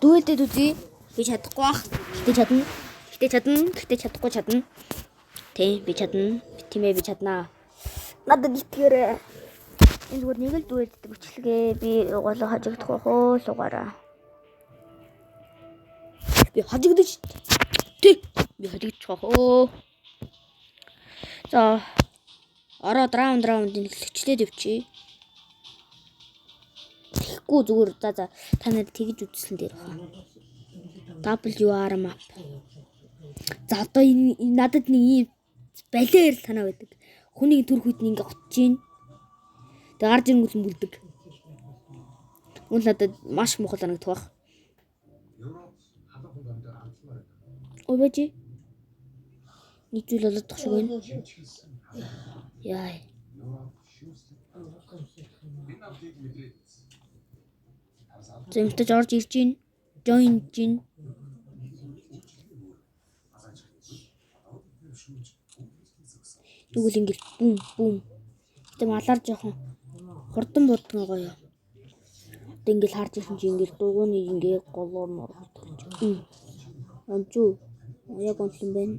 Дүүлдээд үзье. Би чадахгүй бах. Гэтэ чадахгүй чадна. Тий, би чадна. Тимээ би чаднаа. Надад итгээрэй. Энэ зүгээр нэг л дүүлдээд бичлэгээ. Би голоо хажигдах уу суугаараа. Би хажигдаж. Тий, би хажигдчих уу. За. Ороод раунд эхлэчлээд өвчий. Тэгэхгүй зүгээр за та нар тэгж үзсэн дээр баха. WR map. За одоо энэ надад нэг ийм балиар санаа байдаг. Хүний төрх үед ингээ готж гин. Тэг гарч ирэнгүүт мөрдөг. Үн надад маш муухай санагдах бах. Ой бачи. Нэг зүйл болоод тах шиг байна. Яа. Зэмтэж орж ирж гин. Join гин. Тэгвэл ингээл бум. Тэ малаар жоохон хурдан будсан гоё. Тэ ингээл харж ирсэн чи ингээл дугууны ингээ голоор норхолж. Ончуу. Яг онцлон байна.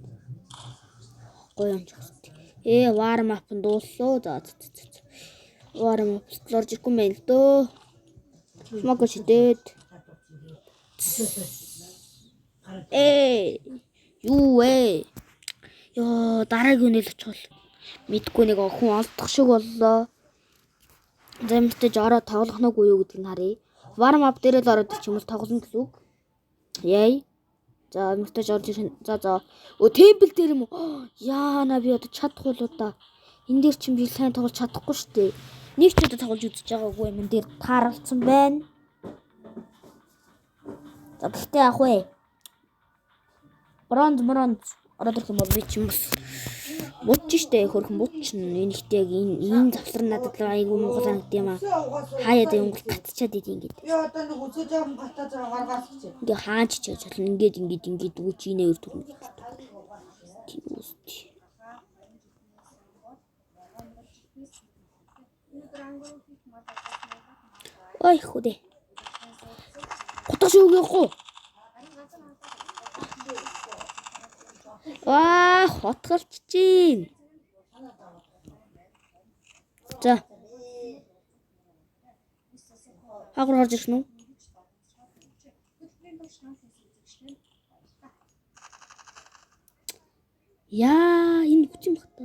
Гоё онч. War map нь дууссоо. За. War map орж ирэхгүй мэн л дөө. Смог шидэт. Юу вэ? Ёо, дараагийн үнэл очихвол мэдгүй нэг хүн олдох шиг боллоо. Замтаж ороод тоглох нүггүй юу гэдгийг харъя. War map дээр л ороод ирчих юм бол тоглоно гэсэн үг. Яй. За, замтаж орж ирсэн. За. Темпл дээр юм уу? Яана би одоо чадахгүй л удаа. Энд дээр чим би сайн тоглож чадахгүй шүү дээ. Нэг ч удаа тоглож үзэж байгаагүй юм дээр тааралцсан байна. За гэхдээ ах вэ. Бронз ороод ирэх юм бол би ч юм бас муудч штэ хөрхөн муудч энэ ихтэй яг энэ завсар надад айгүй муухай санагд юм аа. Хаяад юм бол гатчаад идэв ингээд. Би одоо нэг үзэж байгаа юм гатаа заа гаргаас гэж. Ингээ хаач чиж болно ингээд үуч инээ өртөг. Тиүст. Ой хөдөө. Готох шүү гэхгүй. Ваа, хотголч чинь. За. Хагар гарч ирсэн үү? Яа, энэ хүч юм бата.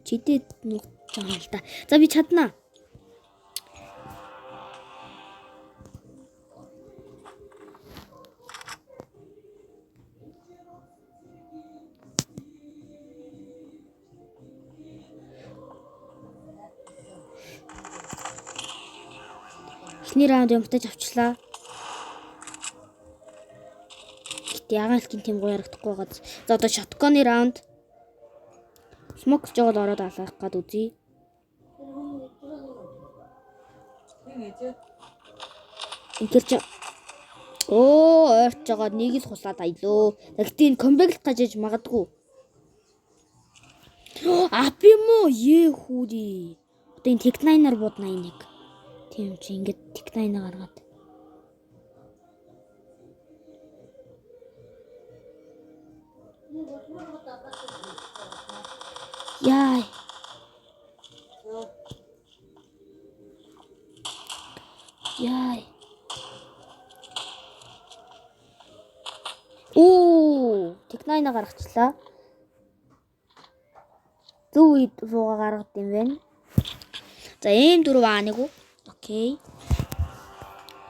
Чидэд нууж байгаа л да. За би чаднаа. Эхний раунд юмтаж авчлаа. Гэтэ ягаан хэлхийн тийм гоё харагдахгүй байгаа. За одоо shotgun-ы раунд. Smoke жоод ороод алах гад үзье. Инкер чи ойрч жоод нэг л хуслаад аялоо. Гэтэ энэ comeback гажиж магадгүй. Ап юм уу? Хүүри. Одоо энэ Tech9-аар буудна энийг. Тийм чи ингээд Tech9 гаргаад. Яй. Tech9 гаргачлаа. Зөв үед руугаа гаргад юм байна. За ийм 4А1 уу? Окей.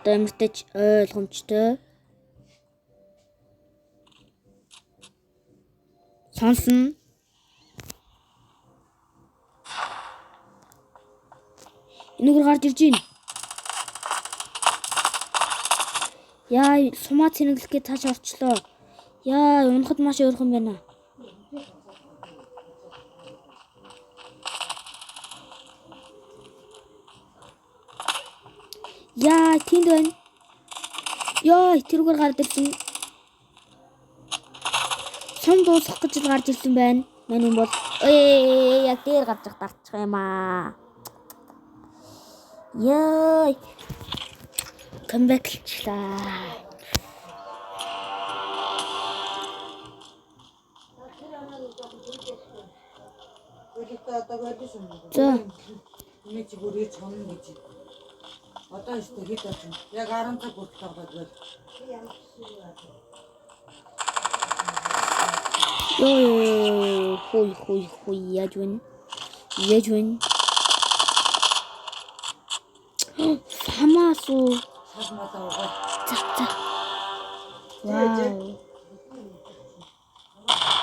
Дэмтэж ойлгомжтой. Сонсон. Энэгээр гарч ирж байна. Яа, сумаа цэнэглэх гэж цааш орчлоо. Яа, унахад маш ойрхон байна. Яа, тэнд байна. Яа, тэрүүгээр гарч ирсэн. Сон дуусах гэж гарч ирсэн байна. Мань юм бол яг дээр гарч дарчих юм аа. Яа. Comeback-члаа. одоо байлж юм. За. Миний чи бүр ээж хонно гэж. Одоо ихтэй хэд болж байна? Яг 10 цаг хүртэл тоглоод байл. Ёо, хой яаж вэ? Яаж вэ? Хамаасуу. Сагмалаа угаа. За. Вау.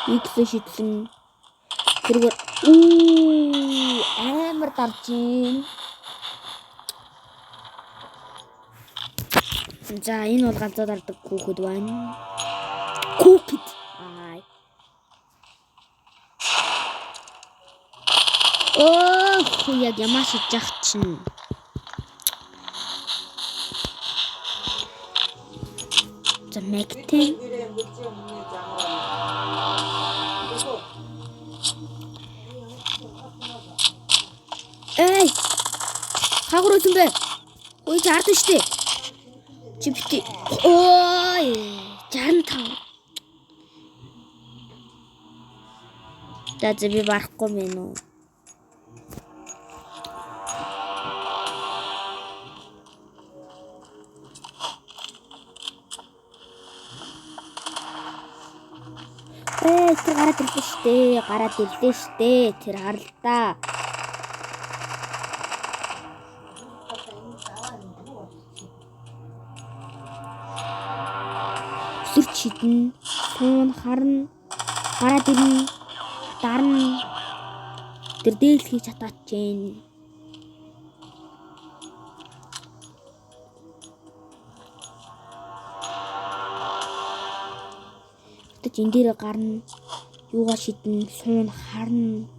Икс шидсэн. Тэргээр амар даржин. За энэ бол ганцаа дардаг хүүхэд байна. Хүүхэд. Ай. Яг ямаш ижих чинь. За мэгтэн. Эй! Хаагур үзэн бэ? Ой чард штэ. Чи бити. Ой! 65. За би барахгүй мэн үү? Тэр гараад ирлээ штэ. Тэр харалтаа. Сэрч хитэн, суун харна, гараад ирнэ, дарна. Тэр дээлхий чатаач чинь. Энд дээр гарна, юугаа шидэн, суун харна.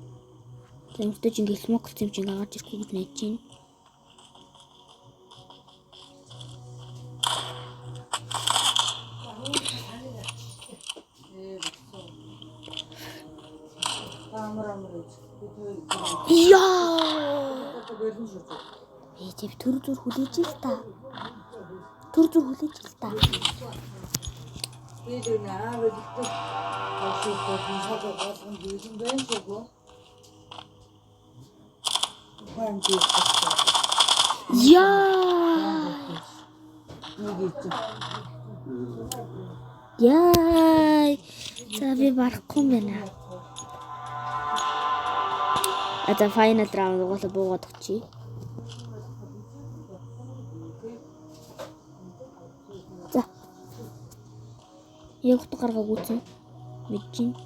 Зэмтэй чинь гэлмок зэм чинь гараад ирэхгүй гэж найж чинь. Яа! Эцэг төр зүр хүлээж л та. Би наа wedi. Хашиг бодсон болгон дийсэн байх шүү. Ханти. Яа! За би барахгүй байна. За final round угаасаа буугаад очие. За. Явахт гаргааг үүсэн. Мэдчин.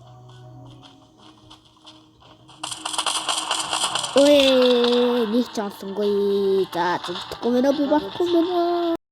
Ой, нэг ч олсонгүй. За, зүгтхгүй мэнэ би барахгүй мэнэ.